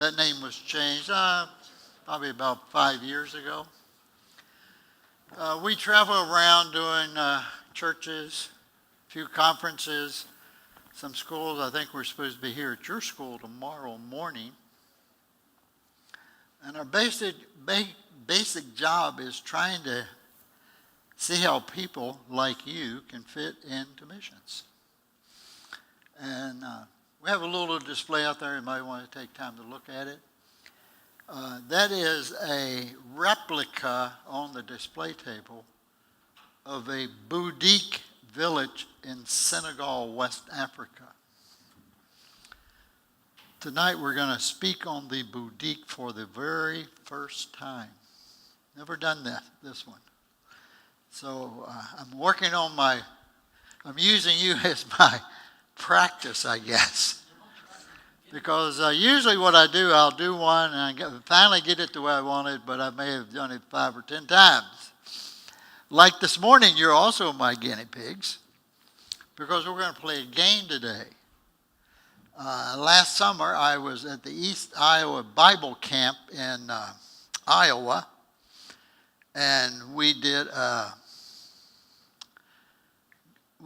That name was changed probably about 5 years ago. We travel around doing churches, a few conferences, some schools. I think we're supposed to be here at your school tomorrow morning. And our basic job is trying to see how people like you can fit into missions. And we have a little display out there. You might want to take time to look at it. That is a replica on the display table of a Bouddhic village in Senegal, West Africa. Tonight we're going to speak on the Bouddhic for the very first time. Never done this one. So I'm working on I'm using you as my practice, I guess. Because usually what I do, I'll do one and I finally get it the way I want it, but I may have done it 5 or 10 times. Like this morning, you're also my guinea pigs, because we're going to play a game today. Last summer, I was at the East Iowa Bible Camp in Iowa, and we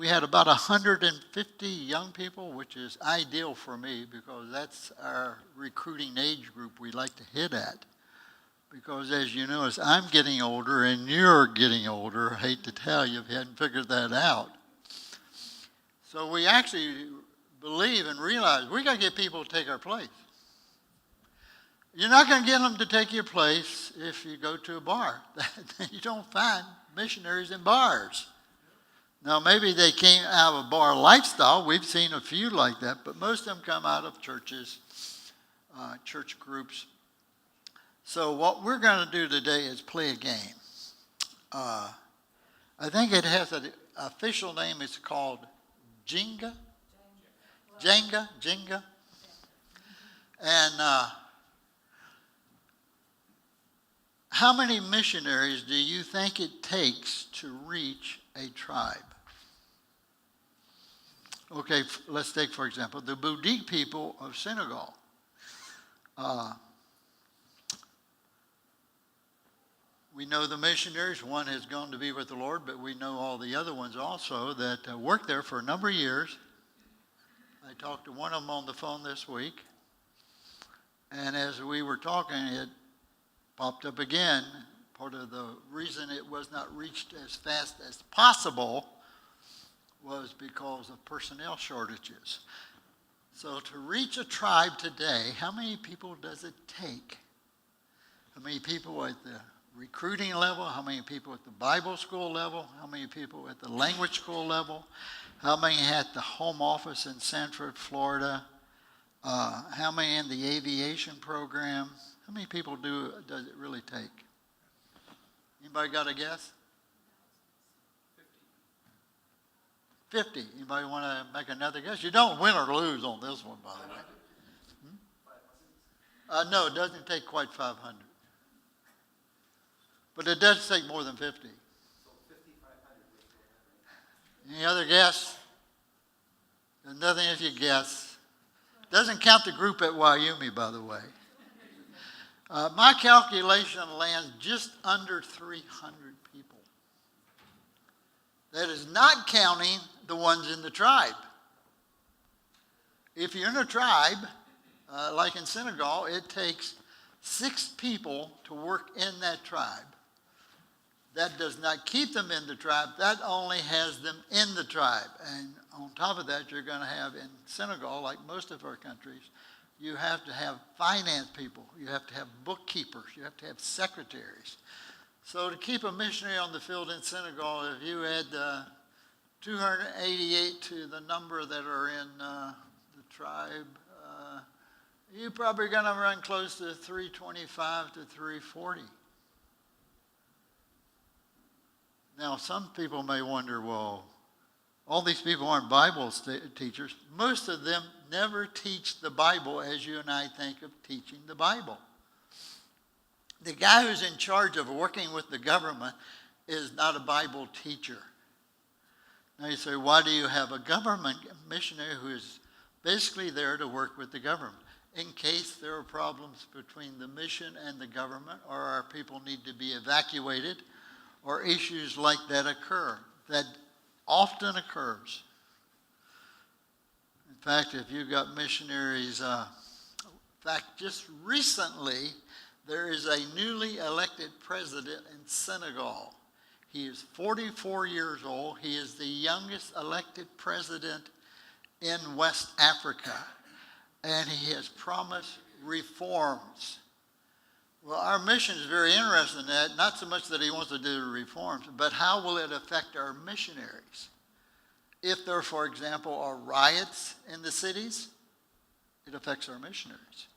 had about 150 young people, which is ideal for me because that's our recruiting age group we like to hit at. Because as you know, as I'm getting older and you're getting older, I hate to tell you if you hadn't figured that out. So we actually believe and realize we got to get people to take our place. You're not going to get them to take your place if you go to a bar. You don't find missionaries in bars. Now, maybe they came out of a bar lifestyle. We've seen a few like that, but most of them come out of churches, church groups. So what we're going to do today is play a game. I think it has an official name. It's called Jenga. Jenga. And how many missionaries do you think it takes to reach a tribe? Okay, let's take, for example, the Bouddhic people of Senegal. We know the missionaries. One has gone to be with the Lord, but we know all the other ones also that worked there for a number of years. I talked to one of them on the phone this week, and as we were talking, it popped up again. Part of the reason it was not reached as fast as possible was because of personnel shortages. So to reach a tribe today, how many people does it take? How many people at the recruiting level? How many people at the Bible school level? How many people at the language school level? How many at the home office in Sanford, Florida? How many in the aviation program? How many people does it really take? Anybody got a guess? 50. Anybody want to make another guess? You don't win or lose on this one, by the way. No, it doesn't take quite 500. But it does take more than 50. So 5,500. Any other guess? There's nothing if you guess. Doesn't count the group at Wyoming, by the way. My calculation lands just under 300 people. That is not counting the ones in the tribe. If you're in a tribe, like in Senegal, it takes 6 people to work in that tribe. That does not keep them in the tribe. That only has them in the tribe. And on top of that, you're going to have in Senegal, like most of our countries, you have to have finance people. You have to have bookkeepers. You have to have secretaries. So to keep a missionary on the field in Senegal, if you add 288 to the number that are in the tribe, you're probably going to run close to 325 to 340. Now, some people may wonder, well, all these people aren't Bible teachers. Most of them never teach the Bible as you and I think of teaching the Bible. The guy who's in charge of working with the government is not a Bible teacher. Now you say, why do you have a government missionary who is basically there to work with the government? in case there are problems between the mission and the government, or our people need to be evacuated, or issues like that occur. That often occurs. In fact, if you've got missionaries, just recently, there is a newly elected president in Senegal. He is 44 years old. He is the youngest elected president in West Africa. And he has promised reforms. Well, our mission is very interested in that, not so much that he wants to do the reforms, but how will it affect our missionaries? If there, for example, are riots in the cities, it affects our missionaries.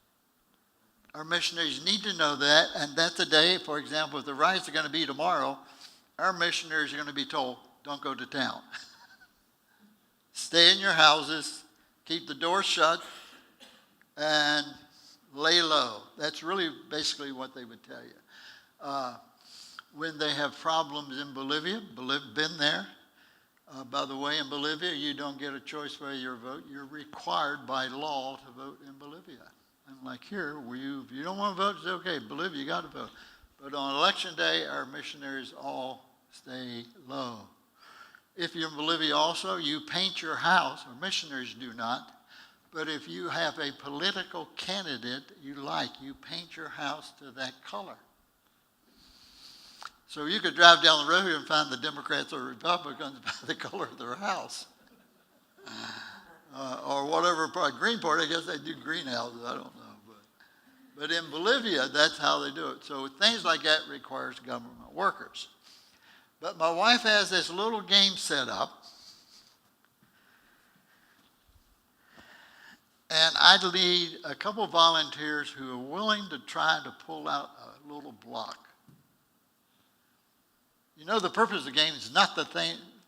Our missionaries need to know that, and that today, for example, if the riots are going to be tomorrow, our missionaries are going to be told, don't go to town. Stay in your houses, keep the doors shut, and lay low. That's really basically what they would tell you. When they have problems in Bolivia, been there. By the way, in Bolivia, you don't get a choice for your vote. You're required by law to vote in Bolivia. Unlike here, if you don't want to vote, it's okay. Bolivia, you got to vote. But on election day, our missionaries all stay low. If you're in Bolivia also, you paint your house, or missionaries do not. But if you have a political candidate you like, you paint your house to that color. So you could drive down the road and find the Democrats or Republicans by the color of their house. Or whatever, Green Party, I guess they do greenhouses, I don't know. But in Bolivia, that's how they do it. So things like that requires government workers. But my wife has this little game set up. And I need a couple of volunteers who are willing to try to pull out a little block. You know, the purpose of the game is not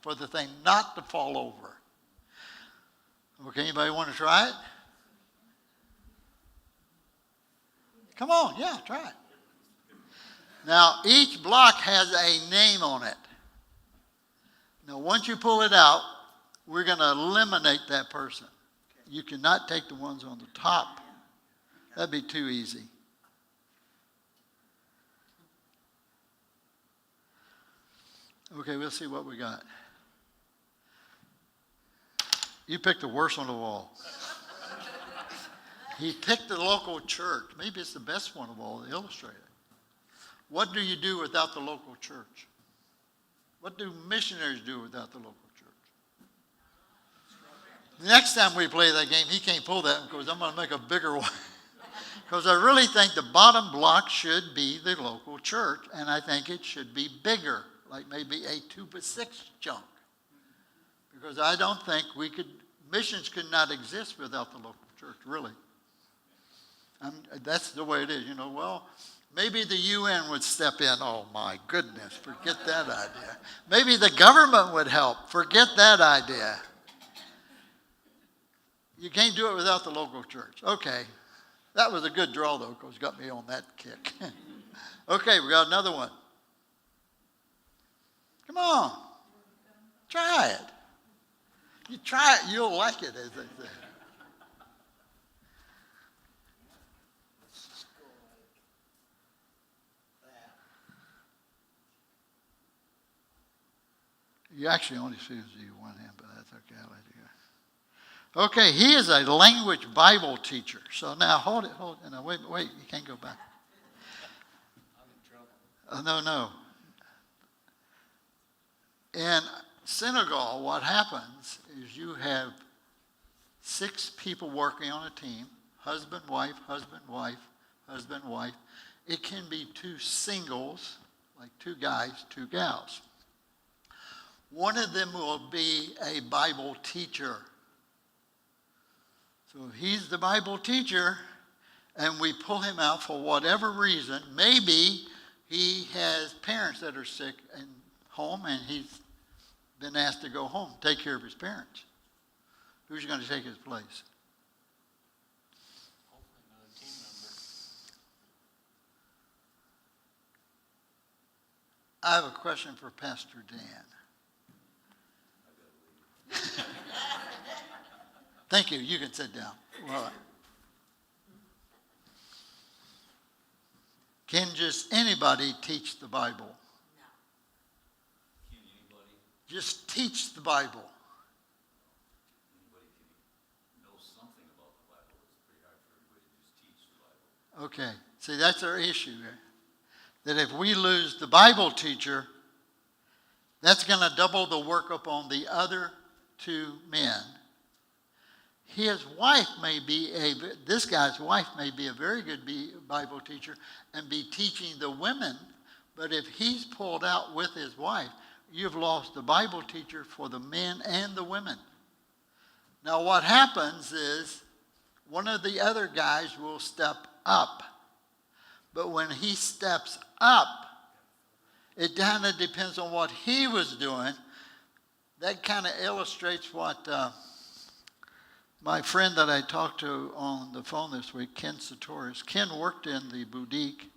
for the thing not to fall over. Okay, anybody want to try it? Come on, yeah, try it. Now, each block has a name on it. Now, once you pull it out, we're going to eliminate that person. You cannot take the ones on the top. That'd be too easy. Okay, we'll see what we got. You picked the worst one of all. He picked the local church. Maybe it's the best one of all, the illustrator. What do you do without the local church? What do missionaries do without the local church? Next time we play that game, he can't pull that because I'm going to make a bigger one. Because I really think the bottom block should be the local church, and I think it should be bigger, like maybe a 2x6 chunk. Because I don't think missions could not exist without the local church, really. That's the way it is, well, maybe the UN would step in. Oh, my goodness, forget that idea. Maybe the government would help. Forget that idea. You can't do it without the local church. Okay. That was a good draw, though, because it got me on that kick. Okay, we got another one. Come on. Try it. You try it, you'll like it, as they say. You actually only see one hand, but that's okay. I'll let you go. Okay, he is a language Bible teacher. So now hold it. No, wait, you can't go back. I'm in trouble. No. In Senegal, what happens is you have 6 people working on a team, husband, wife, husband, wife, husband, wife. It can be 2 singles, like 2 guys, 2 gals. One of them will be a Bible teacher. So if he's the Bible teacher and we pull him out for whatever reason, maybe he has parents that are sick and home and he's been asked to go home, take care of his parents. Who's going to take his place? Hopefully another team member. I have a question for Pastor Dan. Thank you. You can sit down. Well, Can just anybody teach the Bible? No. Can anybody? Just teach the Bible. Anybody can know something about the Bible. It's pretty hard for everybody to just teach the Bible. Okay, see, that's our issue here. That if we lose the Bible teacher, that's going to double the work up on the other two men. His wife may be this guy's wife may be a very good Bible teacher and be teaching the women, but if he's pulled out with his wife, you've lost the Bible teacher for the men and the women. Now what happens is one of the other guys will step up, but when he steps up, it kind of depends on what he was doing. That kind of illustrates what my friend that I talked to on the phone this week, Ken Sartorius. Ken worked in the boutique,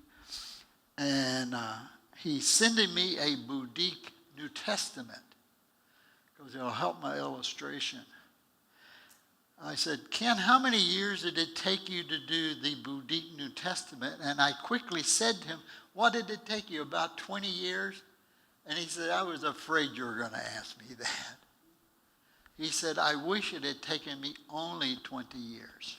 and he's sending me a boutique New Testament because it'll help my illustration. I said, Ken, how many years did it take you to do the boutique New Testament? And I quickly said to him, what did it take you, about 20 years? And he said, I was afraid you were going to ask me that. He said, I wish it had taken me only 20 years.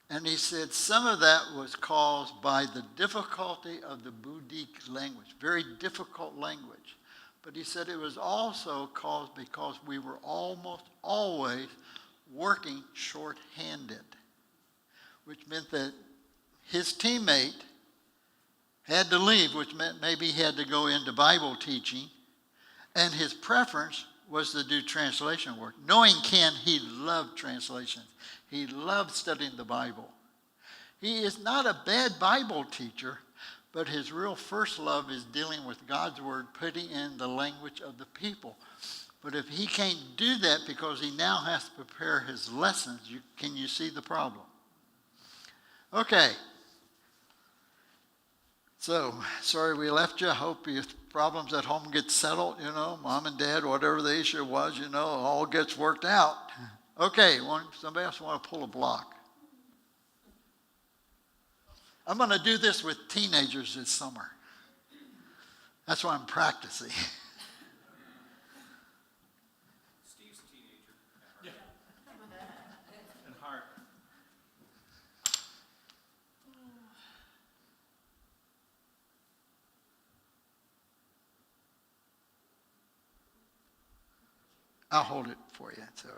And he said, some of that was caused by the difficulty of the boutique language, very difficult language. But he said it was also caused because we were almost always working short-handed, which meant that his teammate had to leave, which meant maybe he had to go into Bible teaching, and his preference was to do translation work. Knowing Ken, he loved translations. He loved studying the Bible. He is not a bad Bible teacher, but his real first love is dealing with God's Word, putting in the language of the people. But if he can't do that because he now has to prepare his lessons, can you see the problem? Okay. So, sorry we left you. I hope your problems at home get settled, mom and dad, whatever the issue was, all gets worked out. Okay, somebody else want to pull a block? I'm going to do this with teenagers this summer. That's why I'm practicing. Steve's a teenager. Yeah. And Hart. I'll hold it for you. So.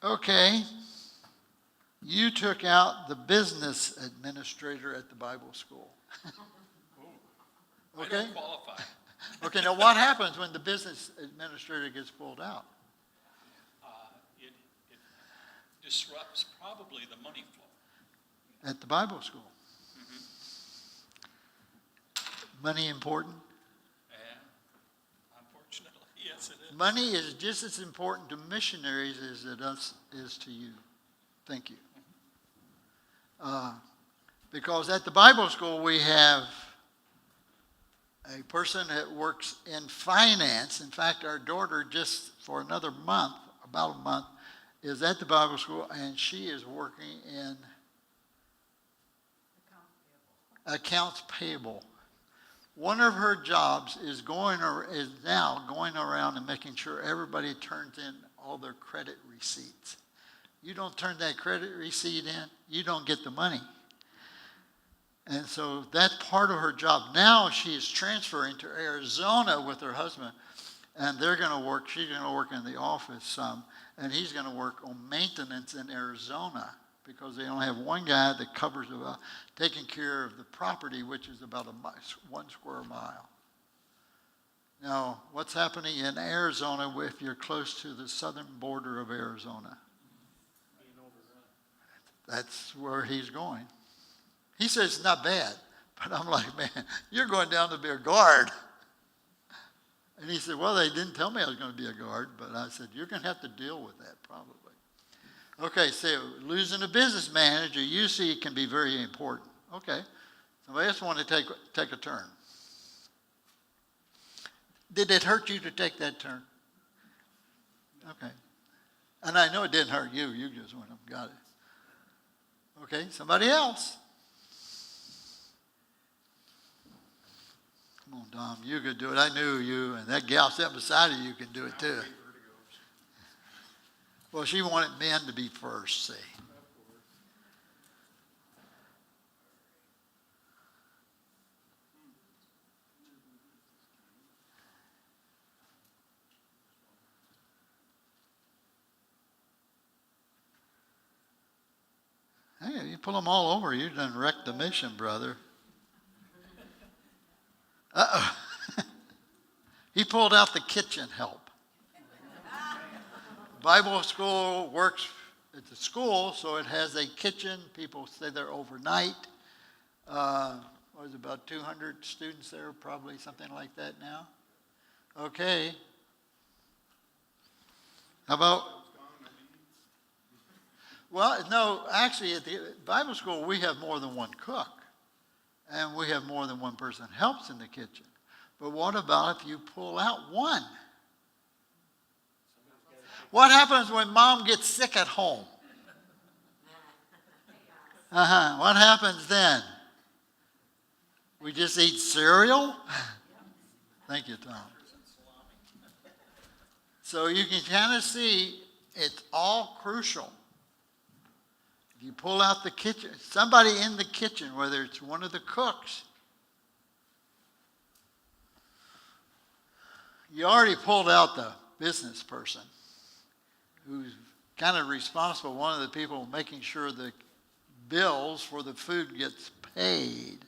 Okay. You took out the business administrator at the Bible school. Okay. I don't qualify. Okay, now what happens when the business administrator gets pulled out? It disrupts probably the money flow. At the Bible school. Mm-hmm. Money important? And unfortunately, yes, it is. Money is just as important to missionaries as it is to you. Thank you. Because at the Bible school we have a person that works in finance. In fact, our daughter just for another month, about a month, is at the Bible school, and she is working in accounts payable. One of her jobs is now going around and making sure everybody turns in all their credit receipts. You don't turn that credit receipt in, you don't get the money. And so that's part of her job. Now she is transferring to Arizona with her husband, and she's going to work in the office some, and he's going to work on maintenance in Arizona, because they only have one guy that covers about taking care of the property, which is about 1 square mile. Now, what's happening in Arizona if you're close to the southern border of Arizona? That's where he's going. He says it's not bad, but I'm like, man, you're going down to be a guard. And he said, well, they didn't tell me I was going to be a guard, but I said, you're going to have to deal with that probably. Okay, so losing a business manager, you see, can be very important. Okay, somebody else want to take a turn. Did it hurt you to take that turn? Okay. And I know it didn't hurt you. You just went up and got it. Okay, somebody else. Come on, Dom, you could do it. I knew you, and that gal sitting beside of you can do it too. Well, she wanted men to be first, see. Hey, you pull them all over, you done wrecked the mission, brother. Uh-oh. He pulled out the kitchen help. Bible school works at the school, so it has a kitchen. People stay there overnight. What is it, about 200 students there, probably something like that now? Okay. How about? Well, no, actually at the Bible school we have more than one cook. And we have more than one person helps in the kitchen. But what about if you pull out one? What happens when mom gets sick at home? What happens then? We just eat cereal? Thank you, Tom. So you can kind of see it's all crucial. If you pull out the kitchen, somebody in the kitchen, whether it's one of the cooks, you already pulled out the business person who's kind of responsible, one of the people making sure the bills for the food gets paid.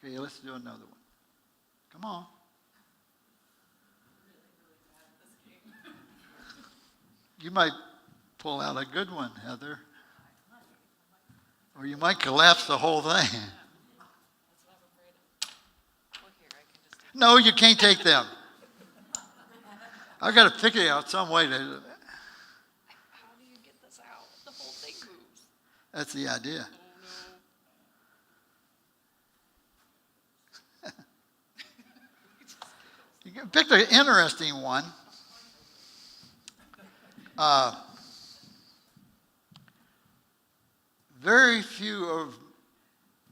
Okay, let's do another one. Come on. You might pull out a good one, Heather. Or you might collapse the whole thing. No, you can't take them. I've got to figure out some way to. How do you get this out? The whole thing moves. That's the idea. Oh, You can pick an interesting one. Very few of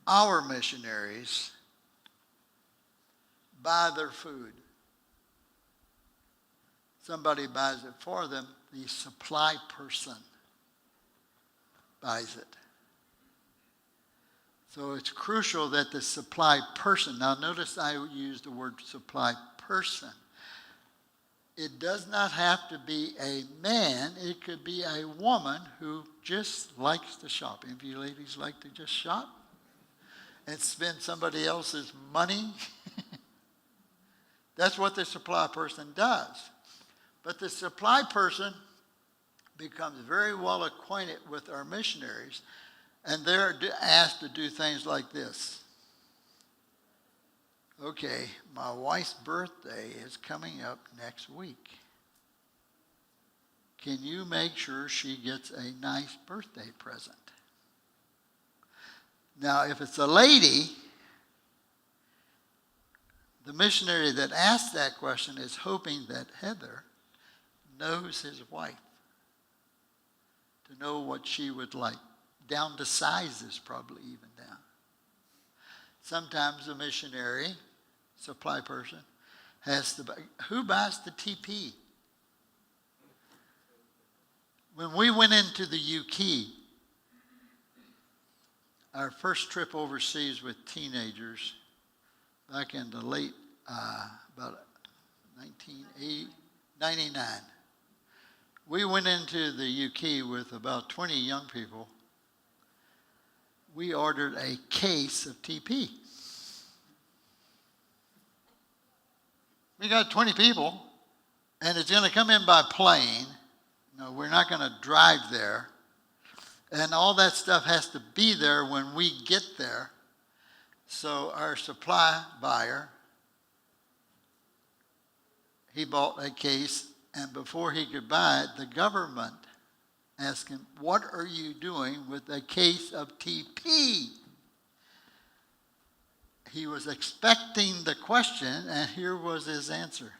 our missionaries buy their food. Somebody buys it for them. The supply person buys it. So it's crucial that the supply person, now notice I use the word supply person. It does not have to be a man. It could be a woman who just likes to shop. Any of you ladies like to just shop and spend somebody else's money? That's what the supply person does. But the supply person becomes very well acquainted with our missionaries, and they're asked to do things like this. Okay, my wife's birthday is coming up next week. Can you make sure she gets a nice birthday present? Now, if it's a lady, the missionary that asked that question is hoping that Heather knows his wife, to know what she would like, down to sizes probably even down. Sometimes a missionary, supply person, has to buy. Who buys the TP? When we went into the UK, our first trip overseas with teenagers, back in the late, about 1999, we went into the UK with about 20 young people. We ordered a case of TP. We got 20 people, and it's going to come in by plane. No, we're not going to drive there. And all that stuff has to be there when we get there. So our supply buyer, he bought a case, and before he could buy it, the government asked him, "What are you doing with a case of TP?" he was expecting the question, and here was his answer.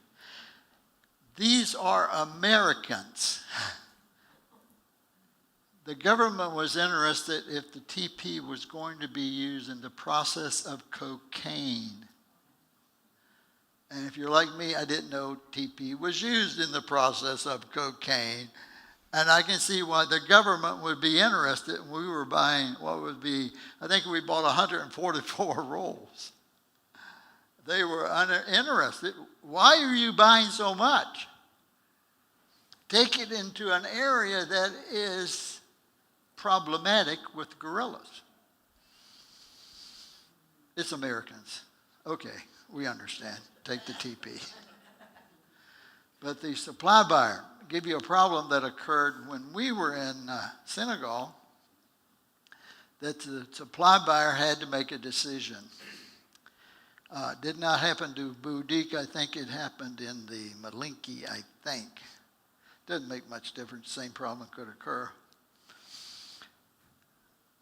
These are Americans. The government was interested if the TP was going to be used in the process of cocaine. And if you're like me, I didn't know TP was used in the process of cocaine. And I can see why the government would be interested. We were buying what would be, I think we bought 144 rolls. They were interested. Why are you buying so much? Take it into an area that is problematic with guerrillas. It's Americans. Okay, we understand. Take the TP. But the supply buyer, give you a problem that occurred when we were in Senegal, that the supply buyer had to make a decision. Did not happen to Boudique. I think it happened in the Malinki, I think. Doesn't make much difference. Same problem could occur.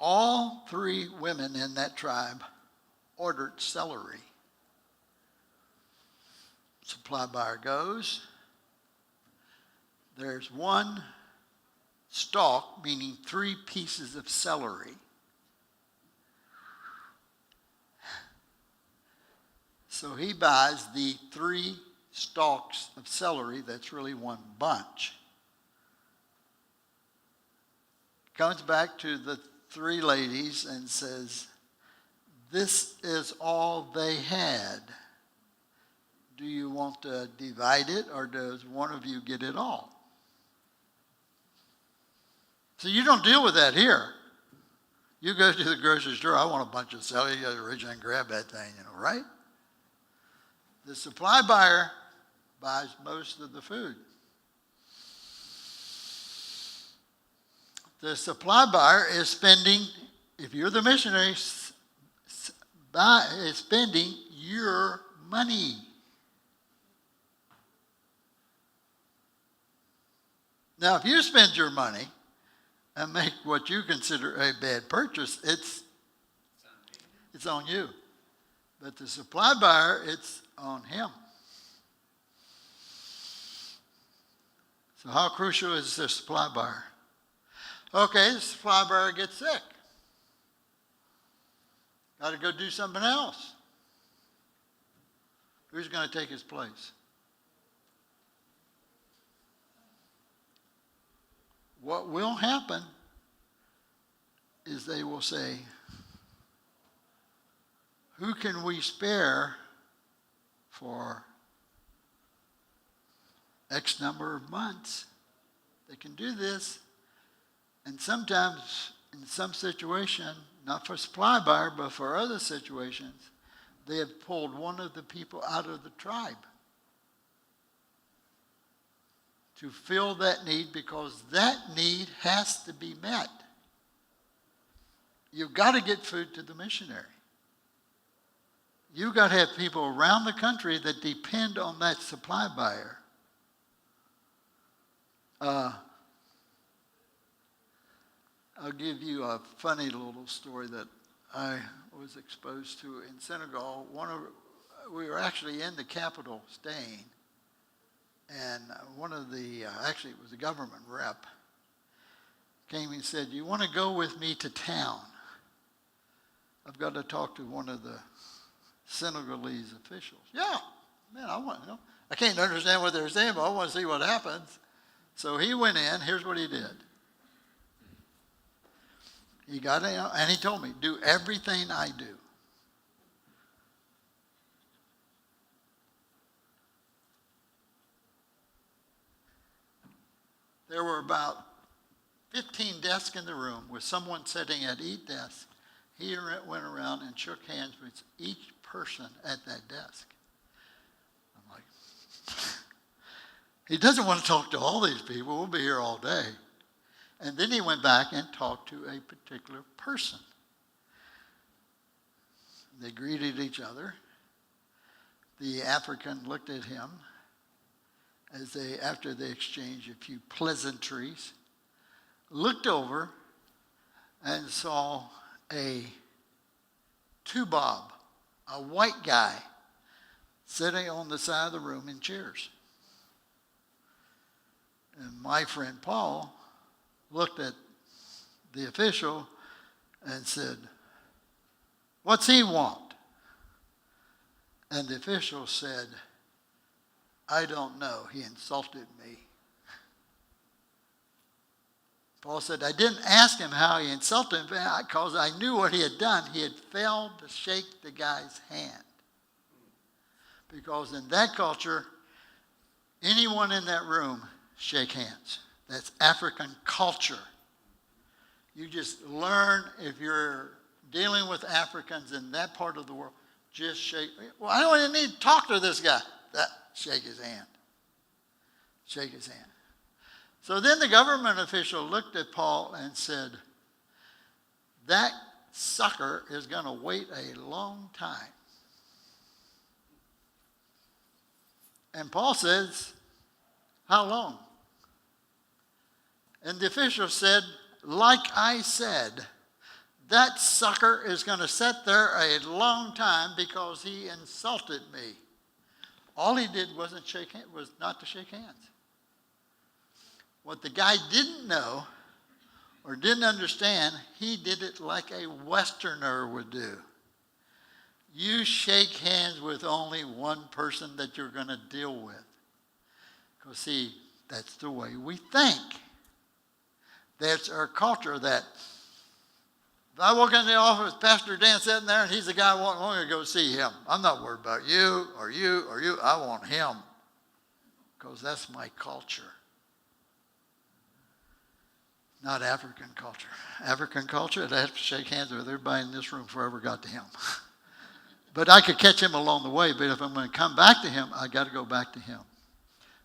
All 3 women in that tribe ordered celery. Supply buyer goes. There's 1 stalk, meaning 3 pieces of celery. So he buys the 3 stalks of celery. That's really 1 bunch. Comes back to the 3 ladies and says, this is all they had. Do you want to divide it, or does one of you get it all? So you don't deal with that here. You go to the grocery store, I want a bunch of celery, you gotta reach in and grab that thing, right? The supply buyer buys most of the food. The supply buyer is spending, if you're the missionary, is spending your money. Now, if you spend your money and make what you consider a bad purchase, it's on you. But the supply buyer, it's on him. So how crucial is the supply buyer? Okay, the supply buyer gets sick. Got to go do something else. Who's going to take his place? What will happen is they will say, who can we spare for X number of months? They can do this. And sometimes, in some situation, not for supply buyer, but for other situations, they have pulled one of the people out of the tribe to fill that need, because that need has to be met. You've got to get food to the missionary. You've got to have people around the country that depend on that supply buyer. I'll give you a funny little story that I was exposed to in Senegal. We were actually in the capital staying, and one of the, actually it was a government rep, came and said, you want to go with me to town? I've got to talk to one of the Senegalese officials. Yeah, man, I want to know. I can't understand what they're saying, but I want to see what happens. So he went in. Here's what he did. He got in, and he told me, do everything I do. There were about 15 desks in the room with someone sitting at each desk. He went around and shook hands with each person at that desk. I'm like, he doesn't want to talk to all these people. We'll be here all day. And then he went back and talked to a particular person. They greeted each other. The African looked at him after they exchanged a few pleasantries, looked over and saw a 2 bob a white guy sitting on the side of the room in chairs. And my friend Paul looked at the official and said, "What's he want?" And the official said, "I don't know. He insulted me." Paul said, "I didn't ask him how he insulted him because I knew what he had done. He had failed to shake the guy's hand. Because in that culture, anyone in that room shake hands. That's African culture. You just learn, if you're dealing with Africans in that part of the world, just shake. Well, I don't even need to talk to this guy. Shake his hand. Shake his hand. So then the government official looked at Paul and said, "That sucker is going to wait a long time." And Paul says, "How long?" And the official said, "Like I said, that sucker is going to sit there a long time because he insulted me." All he did was not to shake hands. What the guy didn't know or didn't understand, he did it like a Westerner would do. You shake hands with only one person that you're going to deal with. Because see, that's the way we think. That's our culture that if I walk in the office, Pastor Dan sitting there, and he's the guy I want to go see him. I'm not worried about you or you or you. I want him because that's my culture. Not African culture. African culture, I'd have to shake hands with everybody in this room before I ever got to him. But I could catch him along the way, but if I'm going to come back to him, I got to go back to him.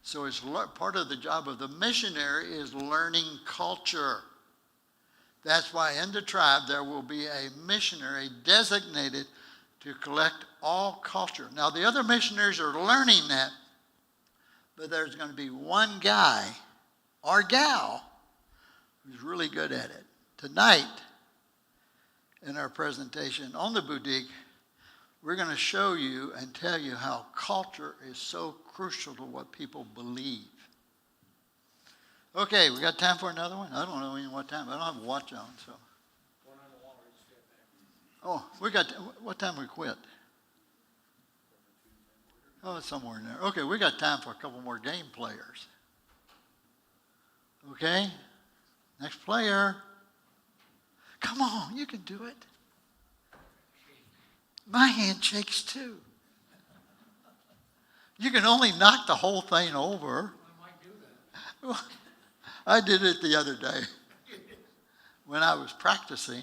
So it's part of the job of the missionary is learning culture. That's why in the tribe there will be a missionary designated to collect all culture. Now the other missionaries are learning that, but there's going to be one guy or gal who's really good at it. Tonight, in our presentation on the boutique, we're going to show you and tell you how culture is so crucial to what people believe. Okay, we got time for another one? I don't know even what time. I don't have a watch on, so. Oh, we got, what time we quit? Oh, it's somewhere in there. Okay, we got time for a couple more game players. Okay? Next player. Come on, you can do it. My hand shakes too. You can only knock the whole thing over. I might do that. Well, I did it the other day when I was practicing.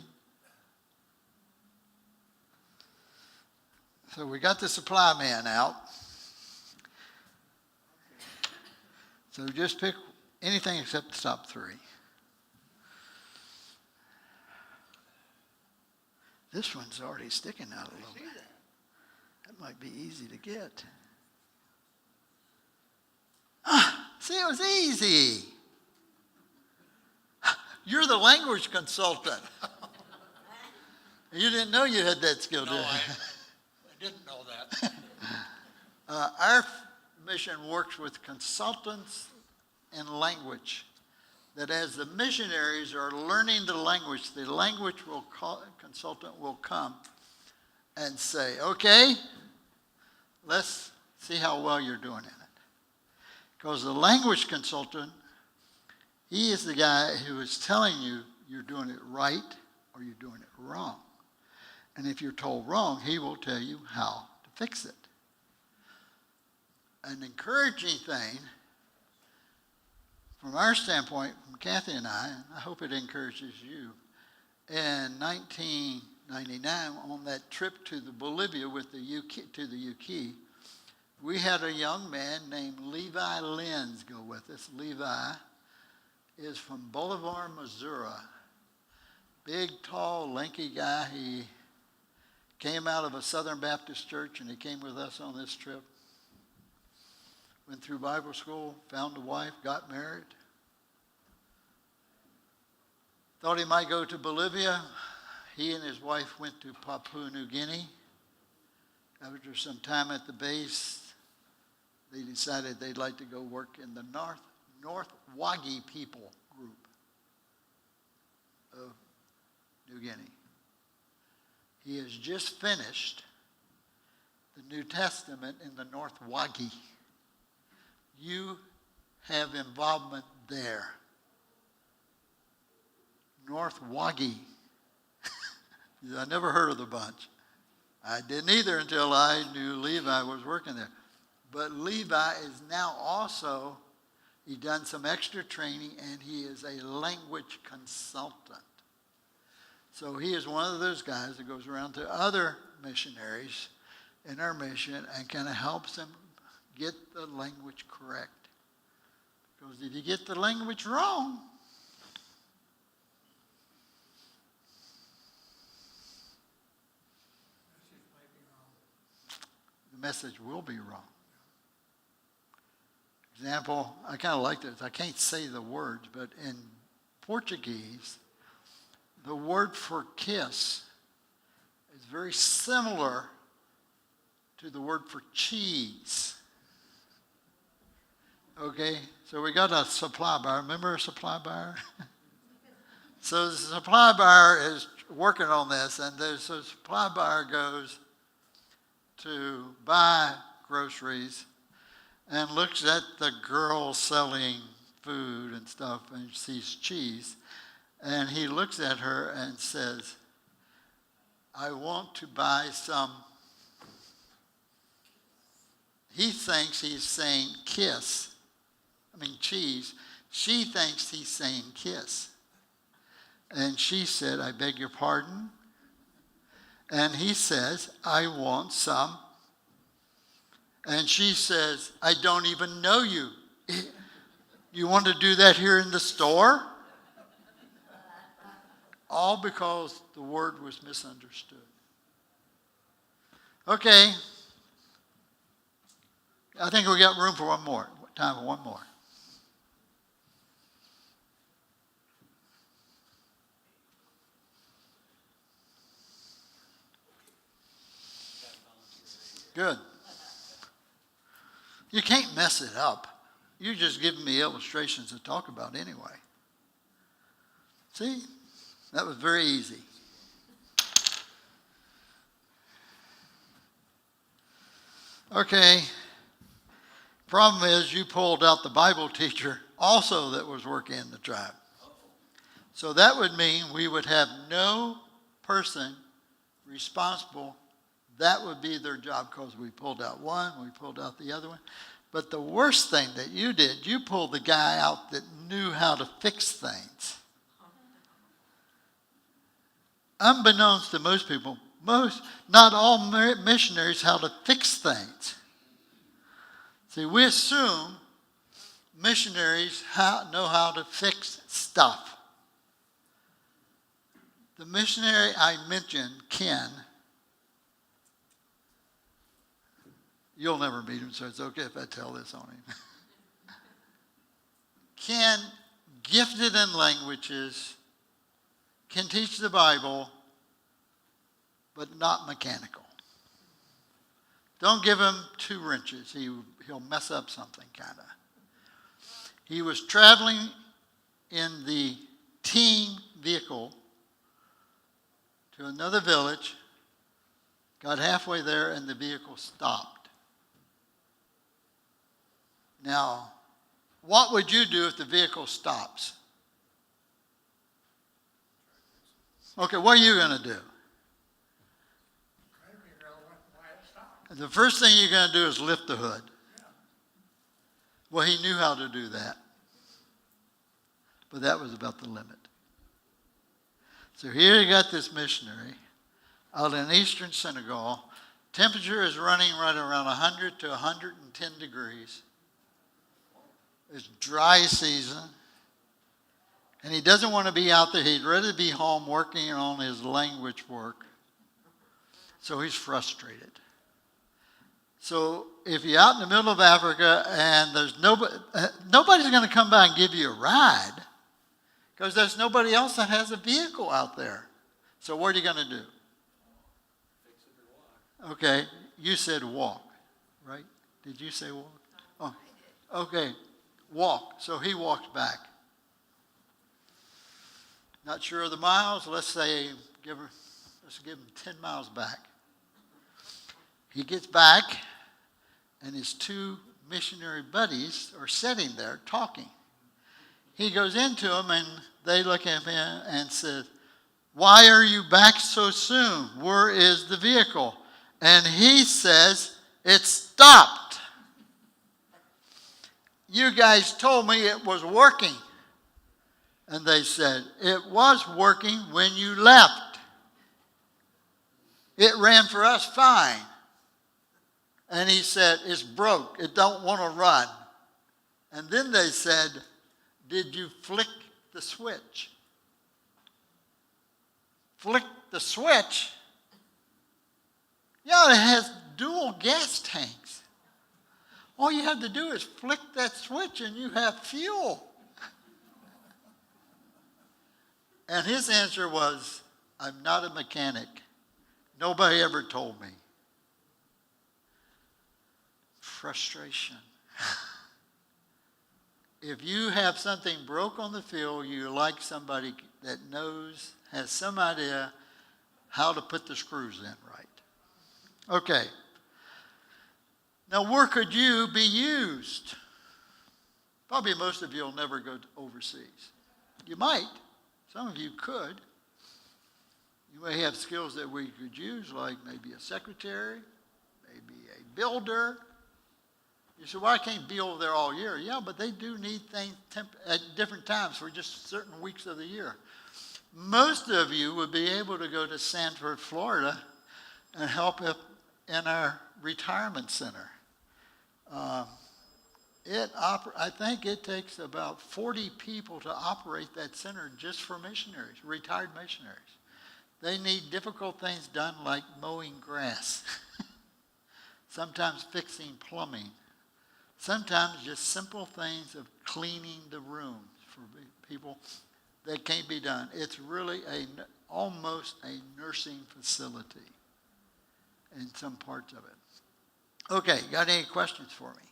So we got the supply man out. So just pick anything except the top three. This one's already sticking out a little bit. That might be easy to get. See, it was easy. You're the language consultant. You didn't know you had that skill, did you? No, I didn't know that. Our mission works with consultants in language. That as the missionaries are learning the language consultant will come and say, "Okay, let's see how well you're doing in it." Because the language consultant, he is the guy who is telling you you're doing it right or you're doing it wrong. And if you're told wrong, he will tell you how to fix it. An encouraging thing from our standpoint, from Kathy and I hope it encourages you, in 1999, on that trip to the Bolivia with the UK, we had a young man named Levi Lenz go with us. Levi is from Bolivar, Missouri. Big, tall, lanky guy. He came out of a Southern Baptist church, and he came with us on this trip. Went through Bible school, found a wife, got married. Thought he might go to Bolivia. He and his wife went to Papua New Guinea. After some time at the base, they decided they'd like to go work in the North Wagi people group of New Guinea. He has just finished the New Testament in the North Wagi. You have involvement there. North Wagi. I never heard of the bunch. I didn't either until I knew Levi was working there. But Levi is now also, he done some extra training, and he is a language consultant. So he is one of those guys that goes around to other missionaries in our mission and kind of helps them get the language correct. Because if you get the language wrong, the message will be wrong. Example, I kind of like this. I can't say the words, but in Portuguese, the word for kiss is very similar to the word for cheese. Okay, so we got a supply buyer. Remember a supply buyer? So the supply buyer is working on this, and the supply buyer goes to buy groceries and looks at the girl selling food and stuff and sees cheese. And he looks at her and says, I want to buy some. He thinks he's saying cheese. She thinks he's saying kiss. And she said, I beg your pardon? And he says, I want some. And she says, I don't even know you. You want to do that here in the store? All because the word was misunderstood. Okay. I think we got room for one more. Time for one more. Good. You can't mess it up. You're just giving me illustrations to talk about anyway. See? That was very easy. Okay. Problem is, you pulled out the Bible teacher also that was working in the tribe. So that would mean we would have no person responsible. That would be their job because we pulled out one, we pulled out the other one. But the worst thing that you did, you pulled the guy out that knew how to fix things. Unbeknownst to most people, not all missionaries how to fix things. See, we assume missionaries know how to fix stuff. The missionary I mentioned, Ken, you'll never meet him, so it's okay if I tell this on him. Ken, gifted in languages, can teach the Bible, but not mechanical. Don't give him 2 wrenches. He'll mess up something, kind of. He was traveling in the team vehicle to another village, got halfway there, and the vehicle stopped. Now, what would you do if the vehicle stops? Okay, what are you going to do? Try to figure out why it stopped. The first thing you're going to do is lift the hood. Well, he knew how to do that. But that was about the limit. So here you got this missionary out in eastern Senegal. Temperature is running right around 100 to 110 degrees. It's dry season. And he doesn't want to be out there. He'd rather be home working on his language work. So he's frustrated. So if you're out in the middle of Africa and there's nobody's going to come by and give you a ride because there's nobody else that has a vehicle out there. So what are you going to do? Fix it or walk. Okay, you said walk, right? Did you say walk? Oh, okay, walk. So he walks back. Not sure of the miles. Let's say, let's give him 10 miles back. He gets back, and his two missionary buddies are sitting there talking. He goes into them, and they look at him and said, "Why are you back so soon? Where is the vehicle?" And he says, "It stopped. You guys told me it was working." And they said, "It was working when you left. It ran for us fine." And he said, "It's broke. It don't want to run." And then they said, "Did you flick the switch?" Flick the switch? Yeah, it has dual gas tanks. All you have to do is flick that switch and you have fuel. And his answer was, "I'm not a mechanic. Nobody ever told me." Frustration. If you have something broke on the field, you like somebody that has some idea how to put the screws in right. Okay. Now, where could you be used? Probably most of you will never go overseas. You might. Some of you could. You may have skills that we could use, like maybe a secretary, maybe a builder. You say, "Well, I can't be over there all year." Yeah, but they do need things at different times for just certain weeks of the year. Most of you would be able to go to Sanford, Florida, and help in our retirement center. I think it takes about 40 people to operate that center just for missionaries, retired missionaries. They need difficult things done like mowing grass, sometimes fixing plumbing, sometimes just simple things of cleaning the rooms for people that can't be done. It's really almost a nursing facility in some parts of it. Okay, got any questions for me?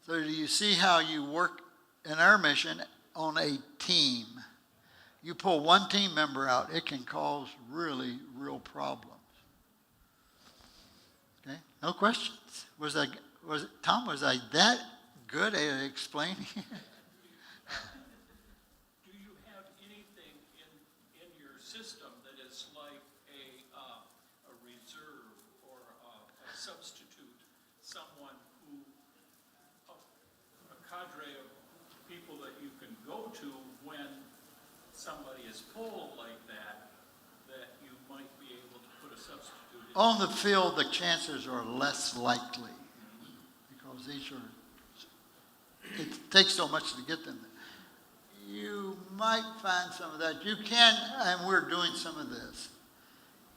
So do you see how you work in our mission on a team? You pull one team member out, it can cause really real problems. Okay, no questions? Tom, was I that good at explaining? Do you have anything in your system that is like a reserve or a substitute, someone who, a cadre of people that you can go to when somebody is full like that you might be able to put a substitute in? On the field, the chances are less likely because it takes so much to get them. You might find some of that. You can, and we're doing some of this.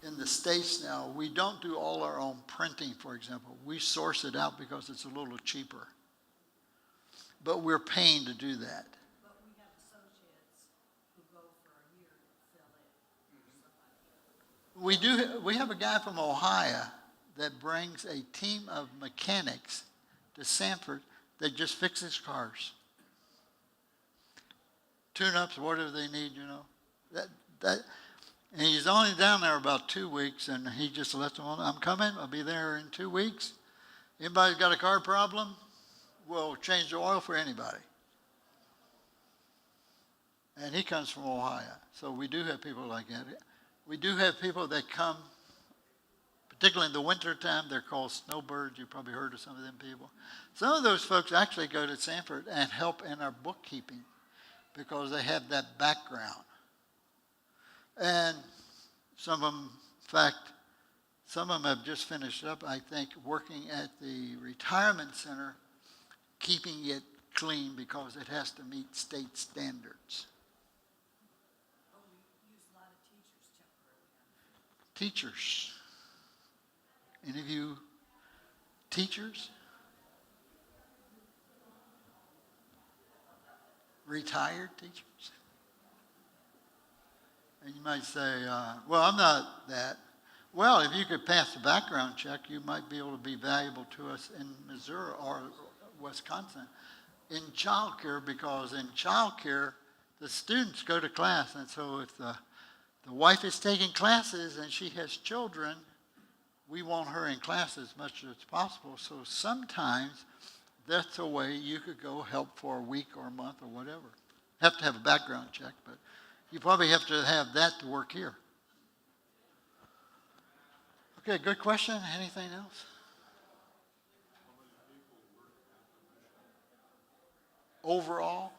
In the States now, we don't do all our own printing, for example. We source it out because it's a little cheaper. But we're paying to do that. But we have associates who go for a year to fill it. We have a guy from Ohio that brings a team of mechanics to Sanford that just fixes cars. Tune-ups, whatever they need, And he's only down there about 2 weeks, and he just lets them on. "I'm coming. I'll be there in 2 weeks. Anybody's got a car problem? We'll change the oil for anybody." And he comes from Ohio. So we do have people like that. We do have people that come, particularly in the wintertime. They're called snowbirds. You've probably heard of some of them people. Some of those folks actually go to Sanford and help in our bookkeeping because they have that background. And some of them, in fact, some of them have just finished up, I think, working at the retirement center, keeping it clean because it has to meet state standards. But we use a lot of teachers temporarily. Teachers. Any of you teachers? Retired teachers? And you might say, "Well, I'm not that." Well, if you could pass the background check, you might be able to be valuable to us in Missouri or Wisconsin in childcare, because in childcare, the students go to class. And so if the wife is taking classes and she has children, we want her in class as much as possible. So sometimes that's a way you could go help for a week or a month or whatever. Have to have a background check, but you probably have to have that to work here. Okay, good question. Anything else? Overall?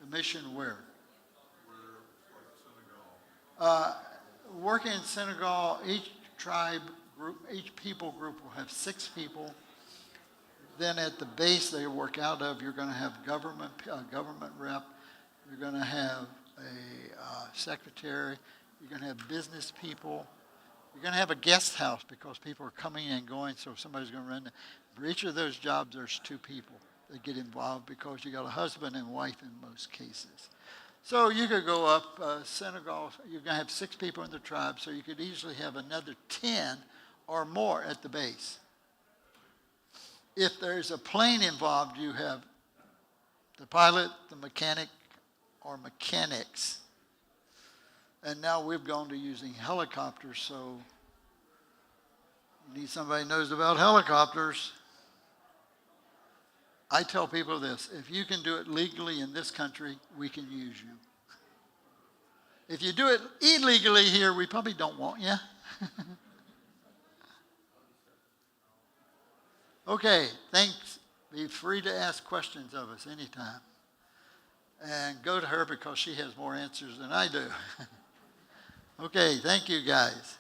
The mission where? Working in Senegal, each tribe group, each people group will have 6 people. Then at the base they work out of, you're going to have government rep, you're going to have a secretary, you're going to have business people, you're going to have a guest house because people are coming and going, so somebody's going to run it. For each of those jobs, there's 2 people that get involved because you got a husband and wife in most cases. So you could go up Senegal, you're going to have 6 people in the tribe, so you could easily have another 10 or more at the base. If there's a plane involved, you have the pilot, the mechanic, or mechanics. And now we've gone to using helicopters, so you need somebody who knows about helicopters. I tell people this: if you can do it legally in this country, we can use you. If you do it illegally here, we probably don't want you. Okay, thanks. Be free to ask questions of us anytime. And go to her because she has more answers than I do. Okay, thank you guys.